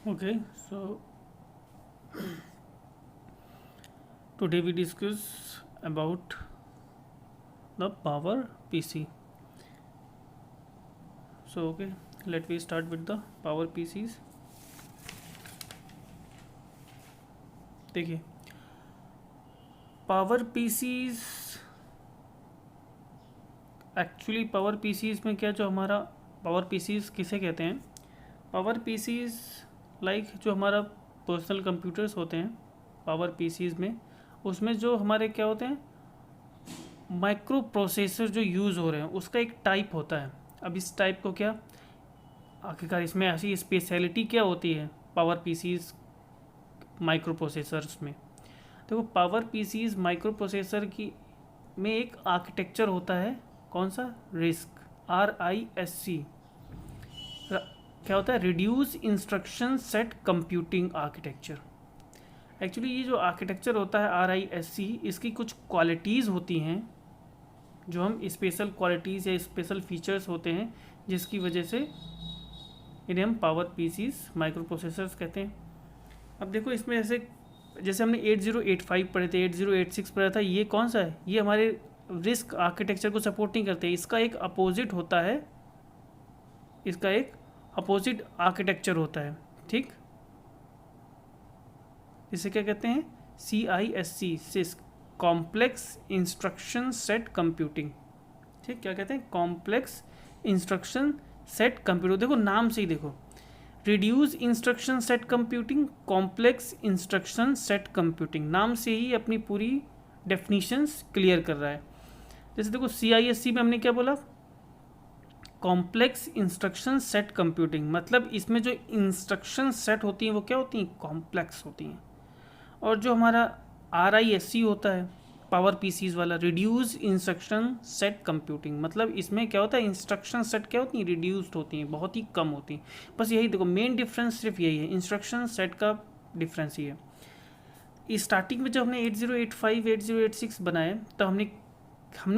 Okay, so today we discuss about the Power PC. So okay, let we start with the Power PCs. देखिए, power PCs actually power PCs में क्या, जो हमारा power PCs किसे कहते हैं? Power PCs like जो हमारा पर्सनल कंप्यूटर्स होते हैं पावर पीसीज में, उसमें जो हमारे क्या होते हैं, माइक्रो प्रोसेसर जो यूज़ हो रहे हैं उसका एक टाइप होता है। अब इस टाइप को क्या, आखिरकार इसमें ऐसी स्पेशलिटी क्या होती है पावर पीसीज माइक्रो प्रोसेसर्स में? देखो, पावर पीसीज माइक्रो प्रोसेसर की में एक आर्किटेक्चर होता है, कौन सा? Risk, RISC। क्या होता है? Reduce instruction set computing architecture. Actually ये जो आर्किटेक्चर होता है RISC, इसकी कुछ क्वालिटीज़ होती हैं जो हम स्पेशल क्वालिटीज़ या स्पेशल फीचर्स होते हैं जिसकी वजह से इन्हें हम पावर पीसीज माइक्रो प्रोसेसर्स कहते हैं। अब देखो, इसमें जैसे हमने 8085 पढ़े थे, 8086 पढ़ा था, ये कौन सा है? ये हमारे रिस्क आर्किटेक्चर को सपोर्ट नहीं करते। इसका एक अपोजिट होता है, इसका एक अपोजिट आर्किटेक्चर होता है, ठीक? इसे क्या कहते हैं? CISC, six, complex instruction set computing. ठीक, क्या कहते हैं? Complex instruction set computing. देखो नाम से ही देखो, reduce instruction set computing, complex instruction set computing, नाम से ही अपनी पूरी डेफिनीशंस क्लियर कर रहा है। जैसे देखो, CISC में हमने क्या बोला? कॉम्प्लेक्स इंस्ट्रक्शन सेट कंप्यूटिंग, मतलब इसमें जो इंस्ट्रक्शन सेट होती हैं वो क्या होती हैं? कॉम्प्लेक्स होती हैं। और जो हमारा RISC होता है पावर पीसीज वाला, रिड्यूस इंस्ट्रक्शन सेट कंप्यूटिंग, मतलब इसमें क्या होता है? इंस्ट्रक्शन सेट क्या होती हैं? रिड्यूस्ड होती हैं, बहुत ही कम होती हैं। बस यही देखो, मेन डिफरेंस सिर्फ यही है, इंस्ट्रक्शन सेट का डिफरेंस ही है। स्टार्टिंग में जब हमने 8085 8086 बनाए तो हमने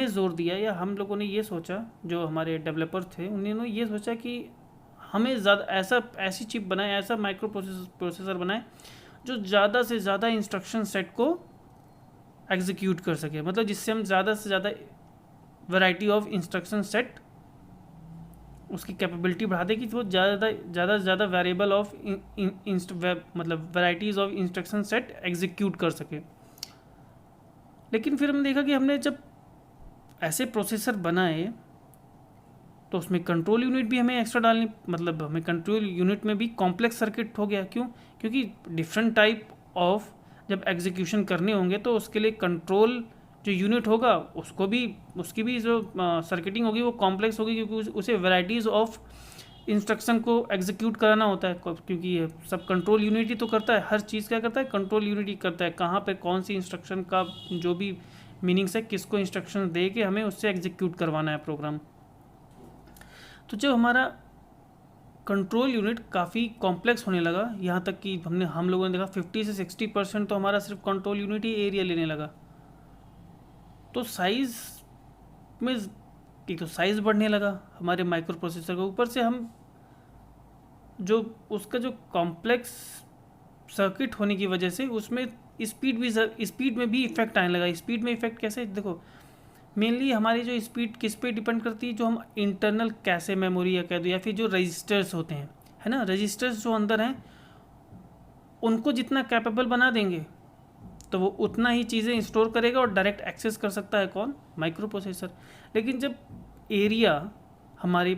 जोर दिया, या हम लोगों ने ये सोचा, जो हमारे डेवलपर थे उन्होंने ये सोचा कि हमें ज़्यादा ऐसी चिप बनाए, ऐसा माइक्रो प्रोसेसर बनाए जो ज़्यादा से ज़्यादा इंस्ट्रक्शन सेट को एग्जीक्यूट कर सके, मतलब जिससे हम ज़्यादा से ज़्यादा वैरायटी ऑफ इंस्ट्रक्शन सेट, उसकी कैपेबिलिटी बढ़ा दे कि वो ज़्यादा से ज़्यादा वेरिएबल ऑफ मतलब varieties of instruction set execute कर सके। लेकिन फिर हमने देखा कि हमने जब ऐसे प्रोसेसर बनाए तो उसमें कंट्रोल यूनिट भी हमें एक्स्ट्रा डालनी, मतलब हमें कंट्रोल यूनिट में भी कॉम्प्लेक्स सर्किट हो गया। क्यों? क्योंकि डिफरेंट टाइप ऑफ जब एग्जीक्यूशन करने होंगे तो उसके लिए कंट्रोल जो यूनिट होगा उसकी भी जो सर्किटिंग होगी वो कॉम्प्लेक्स होगी, क्योंकि उसे वैराइटीज़ ऑफ इंस्ट्रक्शन को एग्जीक्यूट कराना होता है। क्योंकि ये सब कंट्रोल यूनिट ही तो करता है, हर चीज़ क्या करता है? कंट्रोल यूनिट ही करता है। कहाँ पे कौन सी इंस्ट्रक्शन का जो भी मीनिंग्स है, किसको इंस्ट्रक्शन दे के हमें उससे एग्जीक्यूट करवाना है प्रोग्राम। तो जब हमारा कंट्रोल यूनिट काफ़ी कॉम्प्लेक्स होने लगा, यहाँ तक कि हम लोगों ने देखा 50 से 60% तो हमारा सिर्फ कंट्रोल यूनिट ही एरिया लेने लगा, तो साइज़ में एक तो साइज़ बढ़ने लगा हमारे माइक्रो प्रोसेसर का। ऊपर से हम जो उसका जो कॉम्प्लेक्स सर्किट होने की वजह से उसमें स्पीड में भी इफेक्ट आने लगा। स्पीड में इफेक्ट कैसे? देखो, मेनली हमारी जो स्पीड किस पे डिपेंड करती है? जो हम इंटरनल कैशे मेमोरी या कह दो, या फिर जो रजिस्टर्स होते हैं, है ना, रजिस्टर्स जो अंदर हैं उनको जितना कैपेबल बना देंगे तो वो उतना ही चीज़ें स्टोर करेगा और डायरेक्ट एक्सेस कर सकता है कौन? Micro processor. लेकिन जब एरिया, हमारी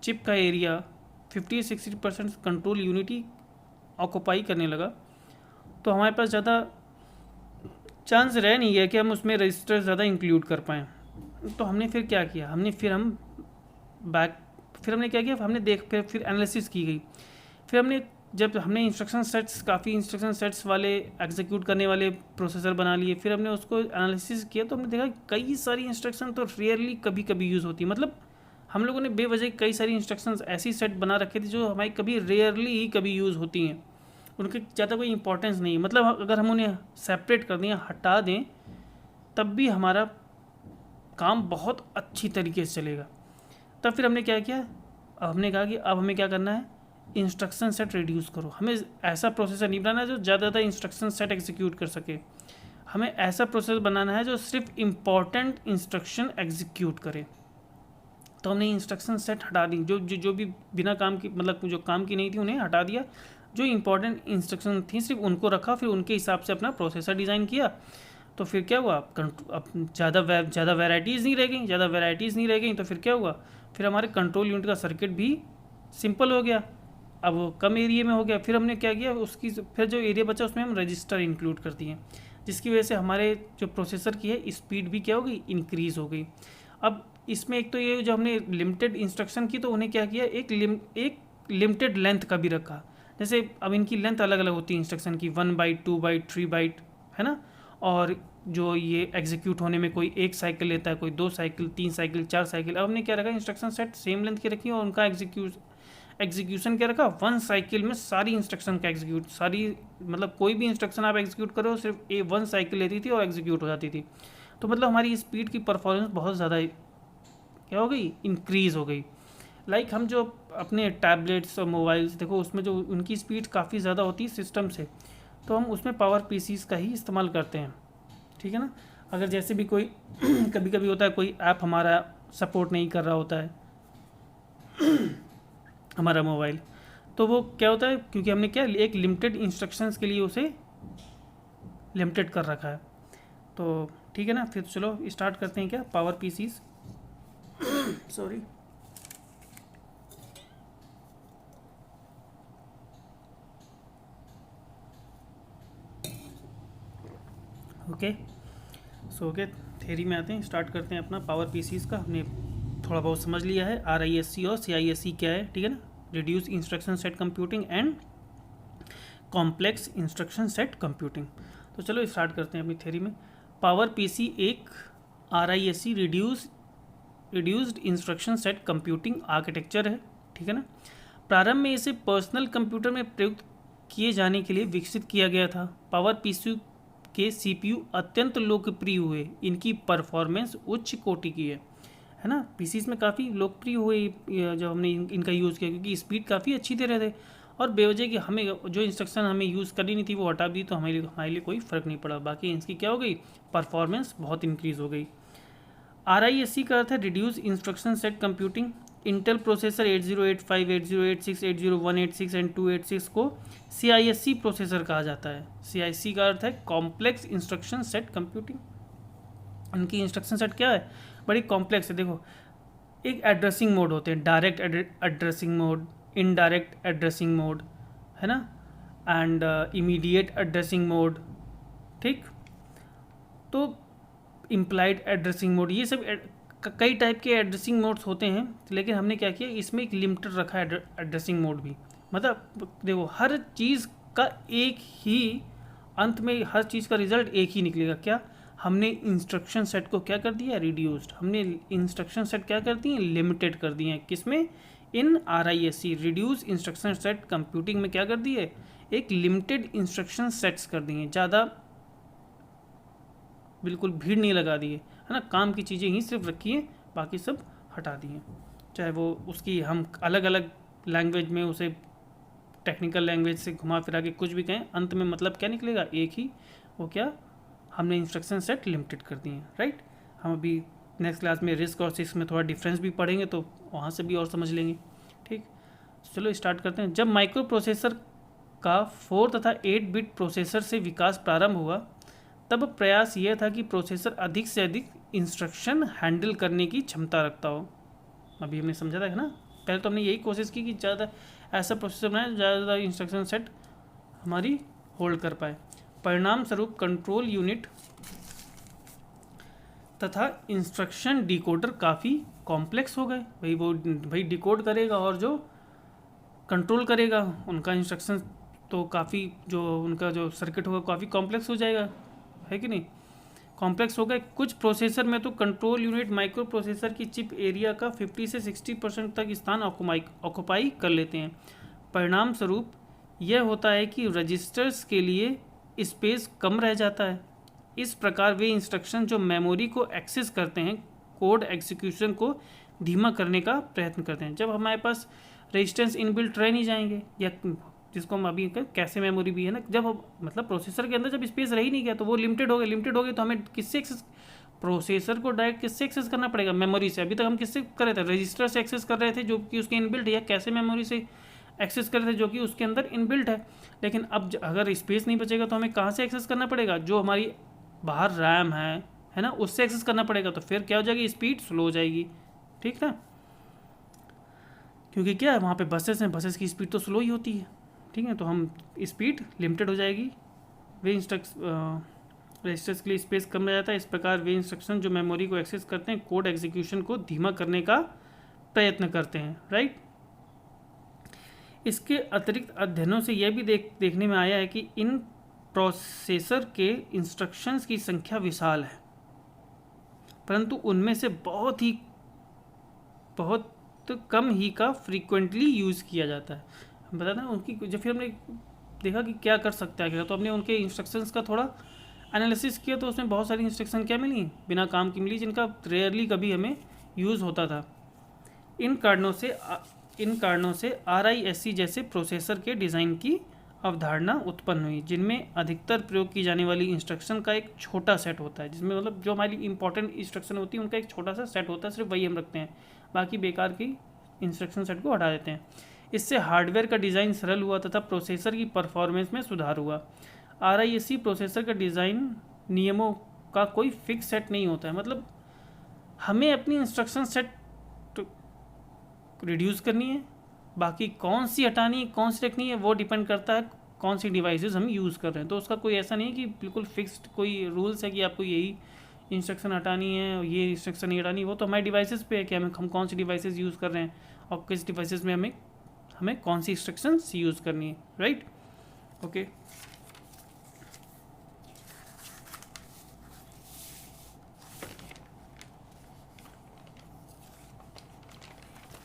चिप का एरिया 50-60% कंट्रोल यूनिटी ऑक्यूपाई करने लगा, तो हमारे पास ज़्यादा चांस रह नहीं गया कि हम उसमें रजिस्टर ज़्यादा इंक्लूड कर पाएँ। तो हमने फिर क्या किया? फिर हमने क्या किया? हमने फिर एनालिसिस की गई। फिर जब हमने काफ़ी इंस्ट्रक्शन सेट्स वाले एग्जीक्यूट करने वाले प्रोसेसर बना लिए, फिर हमने उसको एनालिसिस किया तो हमने देखा कई सारी इंस्ट्रक्शन तो रेयरली कभी कभी यूज़ होती है। मतलब हम लोगों ने बेवजह कई सारी इंस्ट्रक्शंस ऐसी सेट बना रखे थे जो हमारी कभी रेयरली ही कभी यूज़ होती हैं, उनकी ज़्यादा कोई इंपॉर्टेंस नहीं है। मतलब अगर हम उन्हें सेपरेट कर दें, हटा दें, तब भी हमारा काम बहुत अच्छी तरीके से चलेगा। तब फिर हमने क्या किया? अब हमने कहा कि अब हमें क्या करना है? इंस्ट्रक्शन सेट रिड्यूस करो। हमें ऐसा प्रोसेसर नहीं बनाना जो ज़्यादा इंस्ट्रक्शन सेट एग्जीक्यूट कर सके, हमें ऐसा प्रोसेसर बनाना है जो सिर्फ इम्पॉर्टेंट इंस्ट्रक्शन एग्जीक्यूट करे। तो हमने इंस्ट्रक्शन सेट हटा दी, जो भी बिना काम की, मतलब जो काम की नहीं थी उन्हें हटा दिया, जो इंपॉर्टेंट इंस्ट्रक्शन थी सिर्फ उनको रखा, फिर उनके हिसाब से अपना प्रोसेसर डिज़ाइन किया। तो फिर क्या हुआ, अब ज़्यादा वैराइटीज़ नहीं रह गई, तो फिर क्या हुआ, फिर हमारे कंट्रोल यूनिट का सर्किट भी सिंपल हो गया, अब वो कम एरिया में हो गया। फिर हमने क्या किया, उसकी फिर जो एरिया बचा उसमें हम रजिस्टर इंक्लूड कर दिए, जिसकी वजह से हमारे जो प्रोसेसर की है स्पीड भी क्या हो गई, इंक्रीज़ हो गई। अब इसमें एक तो ये जो हमने लिमिटेड इंस्ट्रक्शन की, तो उन्हें क्या किया, एक लिमिटेड लेंथ का भी रखा। जैसे अब इनकी लेंथ अलग अलग होती है इंस्ट्रक्शन की, 1 बाइट 2 बाइट 3 बाइट, है ना। और जो ये एग्जीक्यूट होने में कोई 1 साइकिल लेता है, कोई 2 साइकिल 3 साइकिल 4 साइकिल। अब हमने क्या रखा, इंस्ट्रक्शन सेट सेम लेंथ की रखी और उनका एग्जीक्यूशन क्या रखा, 1 साइकिल में सारी इंस्ट्रक्शन का एग्जीक्यूट, सारी मतलब कोई भी इंस्ट्रक्शन आप एग्जीक्यूट करो सिर्फ 1 साइकिल लेती थी और एग्जीक्यूट हो जाती थी। तो मतलब हमारी स्पीड की परफॉर्मेंस बहुत ज़्यादा क्या हो गई, इंक्रीज़ हो गई। लाइक हम जो अपने टैबलेट्स और मोबाइल्स देखो, उसमें जो उनकी स्पीड काफ़ी ज़्यादा होती है सिस्टम से, तो हम उसमें पावर पीसीस का ही इस्तेमाल करते हैं, ठीक है ना। अगर जैसे भी कोई कभी कभी होता है कोई ऐप हमारा सपोर्ट नहीं कर रहा होता है हमारा मोबाइल, तो वो क्या होता है, क्योंकि हमने क्या एक लिमिटेड इंस्ट्रक्शंस के लिए उसे लिमिटेड कर रखा है। तो ठीक है ना, फिर चलो स्टार्ट करते हैं क्या, power PCs sorry. Okay so okay, theory में आते हैं, स्टार्ट करते हैं अपना पावर पीसीस का। हमने थोड़ा बहुत समझ लिया है RISC और CISC क्या है, ठीक है ना, reduce instruction set computing and complex instruction set computing. तो चलो स्टार्ट करते हैं अपनी थ्योरी में। पावर पीसी एक RISC reduced instruction set computing architecture है, ठीक है ना। प्रारंभ में इसे पर्सनल कंप्यूटर में प्रयुक्त किए जाने के लिए विकसित किया गया था। पावर पीसी के CPU अत्यंत लोकप्रिय हुए, इनकी परफॉर्मेंस उच्च कोटि की है ना। पीसीस में काफ़ी लोकप्रिय हुए जब हमने इनका यूज़ किया, क्योंकि स्पीड काफ़ी अच्छी दे रहे थे और बेवजह कि हमें जो इंस्ट्रक्शन हमें यूज़ करनी नहीं थी वो हटा दी, तो हमारे लिए कोई फ़र्क नहीं पड़ा। बाकी इसकी क्या हो गई, परफॉर्मेंस बहुत इंक्रीज़ हो गई। RISC का अर्थ है reduce instruction set computing. Intel processor 8085, 8086, 80186 and 286 को CISC प्रोसेसर कहा जाता है। CISC का अर्थ है कॉम्प्लेक्स इंस्ट्रक्शन सेट कंप्यूटिंग। उनकी इंस्ट्रक्शन सेट क्या है, बड़ी कॉम्प्लेक्स है। देखो, एक एड्रेसिंग मोड होते हैं, direct addressing mode, indirect addressing mode, है ना, एंड इमीडिएट एड्रेसिंग मोड, ठीक। तो इम्प्लाइड एड्रेसिंग मोड, ये सब कई टाइप के एड्रेसिंग मोड्स होते हैं, लेकिन हमने क्या किया, इसमें एक लिमिटेड रखा है एड्रेसिंग मोड भी। मतलब देखो, हर चीज़ का एक ही अंत में हर चीज़ का रिजल्ट एक ही निकलेगा। क्या, हमने इंस्ट्रक्शन सेट को क्या कर दिया, रिड्यूस्ड। हमने इंस्ट्रक्शन सेट क्या कर दिए, लिमिटेड कर दिए। किसमें, इन RISC reduce instruction set computing में क्या कर दिए, एक लिमिटेड इंस्ट्रक्शन सेट्स कर दिए, ज़्यादा बिल्कुल भीड़ नहीं लगा दिए, है ना। काम की चीज़ें ही सिर्फ रखी हैं, बाकी सब हटा दिए। चाहे वो उसकी हम अलग अलग लैंग्वेज में उसे टेक्निकल लैंग्वेज से घुमा फिरा के कुछ भी कहें, अंत में मतलब क्या निकलेगा, एक ही। वो क्या, हमने इंस्ट्रक्शन सेट लिमिटेड कर दिए, राइट। हम अभी नेक्स्ट क्लास में रिस्क और सिस्क में थोड़ा डिफरेंस भी पढ़ेंगे, तो वहाँ से भी और समझ लेंगे, ठीक। चलो स्टार्ट करते हैं। जब माइक्रो प्रोसेसर का 4 तथा 8 बिट प्रोसेसर से विकास प्रारंभ हुआ, तब प्रयास यह था कि प्रोसेसर अधिक से अधिक इंस्ट्रक्शन हैंडल करने की क्षमता रखता हो। अभी हमने समझा था, है ना। पहले तो हमने यही कोशिश की कि ज़्यादा ऐसा प्रोसेसर बनाए ज़्यादा इंस्ट्रक्शन सेट हमारी होल्ड कर पाए। परिणाम स्वरूप कंट्रोल यूनिट तथा इंस्ट्रक्शन डिकोडर काफ़ी कॉम्प्लेक्स हो गए। भाई डिकोड करेगा और जो कंट्रोल करेगा उनका इंस्ट्रक्शन तो काफ़ी, जो उनका जो सर्किट होगा काफ़ी कॉम्प्लेक्स हो जाएगा, है कि नहीं, कॉम्प्लेक्स हो गए। कुछ प्रोसेसर में तो कंट्रोल यूनिट माइक्रो प्रोसेसर की चिप एरिया का 50 से 60% तक स्थान ऑक्युपाई कर लेते हैं। परिणाम स्वरूप यह होता है कि रजिस्टर्स के लिए स्पेस कम रह जाता है। इस प्रकार वे इंस्ट्रक्शन जो मेमोरी को एक्सेस करते हैं, कोड एग्जीक्यूशन को धीमा करने का प्रयत्न करते हैं। जब हमारे पास रेजिस्टेंस इनबिल्ट रह नहीं जाएंगे, या जिसको हम अभी कैसे मेमोरी भी है ना, जब मतलब प्रोसेसर के अंदर जब स्पेस रह ही नहीं गया तो वो लिमिटेड हो गया, लिमिटेड हो गई तो हमें किससे एक्सेस, प्रोसेसर को डायरेक्ट किससे एक्सेस करना पड़ेगा, मेमोरी से। अभी तक हम किससे कर रहे थे, रजिस्टर से एक्सेस कर रहे थे जो कि उसके इनबिल्ट, या कैसे मेमोरी से एक्सेस कर रहे थे जो कि उसके अंदर इनबिल्ट है। लेकिन अब अगर स्पेस नहीं बचेगा तो हमें कहाँ से एक्सेस करना पड़ेगा, जो हमारी बाहर रैम है ना, उससे एक्सेस करना पड़ेगा। तो फिर क्या हो जाएगी, स्पीड स्लो हो जाएगी, ठीक ना, क्योंकि क्या है वहाँ पे बसेस हैं, बसेस की स्पीड तो स्लो ही होती है, ठीक है। तो हम स्पीड लिमिटेड हो जाएगी, वे रजिस्टर्स के लिए स्पेस कम रह जाता है। इस प्रकार वे इंस्ट्रक्शन जो मेमोरी को एक्सेस करते हैं कोड एग्जीक्यूशन को धीमा करने का प्रयत्न करते हैं, राइट। इसके अतिरिक्त अध्ययनों से यह भी देखने में आया है कि इन प्रोसेसर के इंस्ट्रक्शंस की संख्या विशाल है, परंतु उनमें से बहुत कम ही का फ्रीक्वेंटली यूज़ किया जाता है। हम बताते हैं उनकी, जब फिर हमने देखा कि क्या कर सकता है क्या, तो हमने उनके इंस्ट्रक्शंस का थोड़ा एनालिसिस किया तो उसमें बहुत सारी इंस्ट्रक्शन क्या मिली, बिना काम की मिली, जिनका रेयरली कभी हमें यूज़ होता था। इन कारणों से RISC जैसे प्रोसेसर के डिज़ाइन की अवधारणा उत्पन्न हुई, जिनमें अधिकतर प्रयोग की जाने वाली इंस्ट्रक्शन का एक छोटा सेट होता है, जिसमें मतलब जो हमारी इंपॉर्टेंट इंस्ट्रक्शन होती है उनका एक छोटा सा सेट होता है, सिर्फ वही हम रखते हैं, बाकी बेकार की इंस्ट्रक्शन सेट को हटा देते हैं। इससे हार्डवेयर का डिज़ाइन सरल हुआ तथा प्रोसेसर की परफॉर्मेंस में सुधार हुआ। RISC प्रोसेसर का डिज़ाइन नियमों का कोई फिक्स सेट नहीं होता है, मतलब हमें अपनी इंस्ट्रक्शन सेट रिड्यूस करनी है, बाकी कौन सी हटानी है कौन सी रखनी है वो डिपेंड करता है कौन सी डिवाइसेस हम यूज़ कर रहे हैं। तो उसका कोई ऐसा नहीं है कि बिल्कुल फिक्स्ड कोई रूल्स है कि आपको यही इंस्ट्रक्शन हटानी है और ये इंस्ट्रक्शन नहीं हटानी। वो तो हमारे डिवाइसेस पे है कि हम कौन सी डिवाइसेस यूज़ कर रहे हैं और किस डिवाइसेस में हमें कौन सी इंस्ट्रक्शंस यूज़ करनी है, राइट। ओके,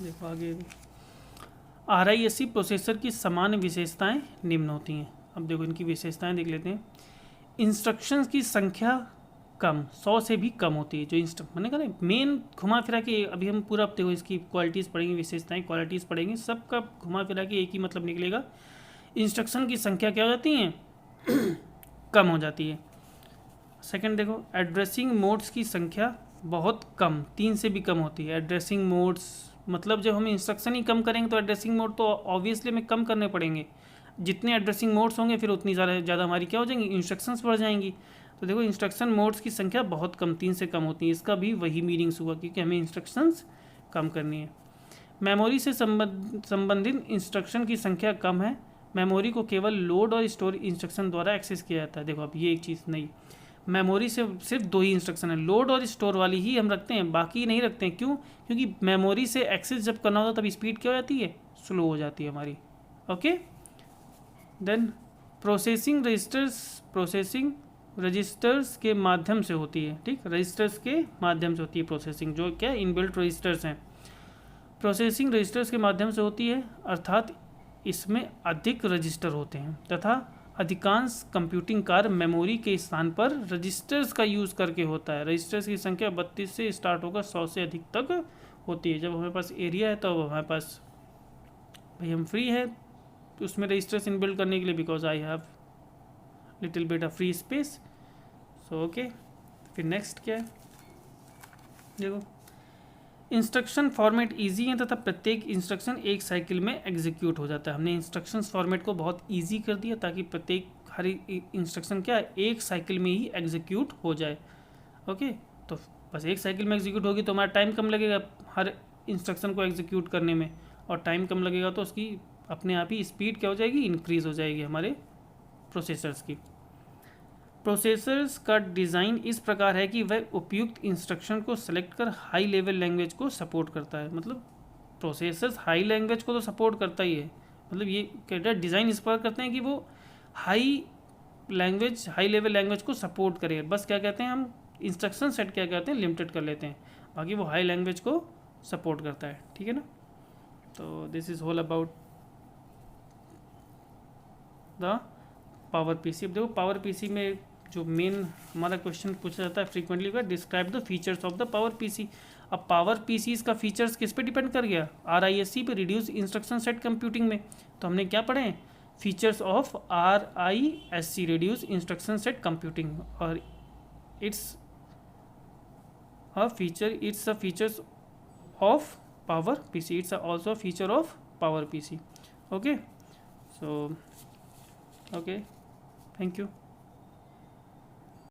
देखो आगे RISC प्रोसेसर की सामान्य विशेषताएं निम्न होती हैं। अब देखो इनकी विशेषताएं देख लेते हैं। इंस्ट्रक्शंस की संख्या कम, 100 से भी कम होती है। जो मैंने कहा ना मेन घुमा फिरा के, अभी हम पूरा देखो इसकी क्वालिटीज़ पढ़ेंगे, विशेषताएं क्वालिटीज़ पढ़ेंगे, सबका घुमा फिरा के एक ही मतलब निकलेगा, इंस्ट्रक्शन की संख्या क्या हो जाती है कम हो जाती है। सेकंड देखो, एड्रेसिंग मोड्स की संख्या बहुत कम, 3 से भी कम होती है। एड्रेसिंग मोड्स मतलब जब हम इंस्ट्रक्शन ही कम करेंगे तो एड्रेसिंग मोड तो ऑब्वियसली हमें कम करने पड़ेंगे। जितने एड्रेसिंग मोड्स होंगे फिर उतनी ज़्यादा हमारी क्या हो जाएंगी, इंस्ट्रक्शंस बढ़ जाएंगी। तो देखो इंस्ट्रक्शन मोड्स की संख्या बहुत कम, 3 से कम होती है। इसका भी वही मीनिंग्स हुआ क्योंकि हमें इंस्ट्रक्शंस कम करनी है। मेमोरी से संबंधित इंस्ट्रक्शन की संख्या कम है। मेमोरी को केवल लोड और स्टोर इंस्ट्रक्शन द्वारा एक्सेस किया जाता है। देखो अब ये एक चीज़ नहीं, मेमोरी से सिर्फ 2 ही इंस्ट्रक्शन है, लोड और स्टोर वाली ही हम रखते हैं, बाकी नहीं रखते हैं। क्यों? क्योंकि मेमोरी से एक्सेस जब करना होता है तब स्पीड क्या हो जाती है, स्लो हो जाती है हमारी। ओके, देन प्रोसेसिंग रजिस्टर्स के माध्यम से होती है। ठीक, रजिस्टर्स के माध्यम से होती है प्रोसेसिंग, जो क्या इनबिल्ट रजिस्टर्स हैं। प्रोसेसिंग रजिस्टर्स के माध्यम से होती है, अर्थात इसमें अधिक रजिस्टर होते हैं तथा अधिकांश कंप्यूटिंग कार्य मेमोरी के स्थान पर रजिस्टर्स का यूज़ करके होता है। रजिस्टर्स की संख्या 32 से स्टार्ट होकर 100 से अधिक तक होती है। जब हमारे पास एरिया है तो हमारे पास भाई हम फ्री है तो उसमें रजिस्टर्स इनबिल्ड करने के लिए, because I have little bit of free space. So okay, फिर नेक्स्ट क्या है, देखो इंस्ट्रक्शन फॉर्मेट इजी है तथा प्रत्येक इंस्ट्रक्शन एक साइकिल में एग्जीक्यूट हो जाता है। हमने इंस्ट्रक्शंस फॉर्मेट को बहुत इजी कर दिया ताकि प्रत्येक हर इंस्ट्रक्शन क्या है एक साइकिल में ही एग्जीक्यूट हो जाए। ओके, तो बस एक साइकिल में एग्जीक्यूट होगी तो हमारा टाइम कम लगेगा हर इंस्ट्रक्शन को एग्जीक्यूट करने में, और टाइम कम लगेगा तो उसकी अपने आप ही स्पीड क्या हो जाएगी, इंक्रीज़ हो जाएगी हमारे प्रोसेसर्स की। प्रोसेसर्स का डिज़ाइन इस प्रकार है कि वह उपयुक्त इंस्ट्रक्शन को सेलेक्ट कर हाई लेवल लैंग्वेज को सपोर्ट करता है। मतलब प्रोसेसर्स हाई लैंग्वेज को तो सपोर्ट करता ही है, मतलब ये कहता है डिज़ाइन इस प्रकार करते हैं कि वो हाई लेवल लैंग्वेज को सपोर्ट करे। बस क्या कहते हैं हम इंस्ट्रक्शन सेट क्या कहते हैं, लिमिटेड कर लेते हैं, बाकी वो हाई लैंग्वेज को सपोर्ट करता है। ठीक है ना, तो this is all about the power PC. अब देखो पावर पीसी में जो मेन हमारा क्वेश्चन पूछा जाता है फ्रीक्वेंटली का, describe the features of the power PC. अब पावर पीसीज का फीचर्स किस पे डिपेंड कर गया, आरआईएससी पे, रिड्यूस इंस्ट्रक्शन सेट कंप्यूटिंग में। तो हमने क्या पढ़े हैं, features of RISC, reduce instruction set computing, और it's a features of power PC, it's also a feature of power PC. Okay, so okay, thank you.